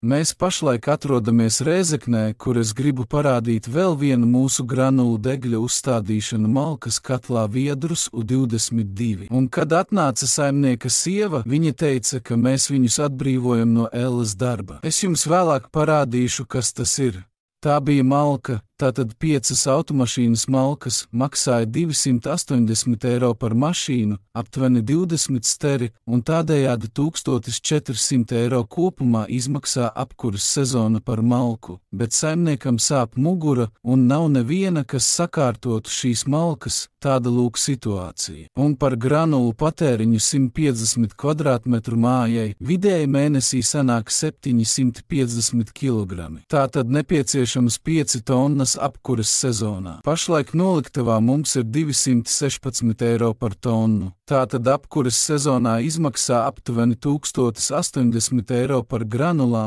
Mēs pašlaik atrodamies Rēzeknē, kur es gribu parādīt vēl vienu mūsu granulu degļa uzstādīšanu malkas katlā Viedrus U22. Un kad atnāca saimnieka sieva, viņa teica, ka mēs viņus atbrīvojam no Ellas darba. Es jums vēlāk parādīšu, kas tas ir. Tā bija malka, tātad 5 automašīnas malkas, maksāja 280 eiro par mašīnu, aptuveni 20 steri, un tādējādi 1400 eiro kopumā izmaksā apkuras sezona par malku, bet saimniekam sāp mugura un nav neviena, kas sakārtotu šīs malkas, tāda lūk situācija. Un par granulu patēriņu 150 kvadrātmetru mājai vidēji mēnesī sanāk 750 kg. Tātad nepieciešams 5 tonnas apkuras sezonā. Pašlaik noliktavā mums ir 216 eiro par tonu. Tātad apkuras sezonā izmaksā aptuveni 1080 eiro par granulām,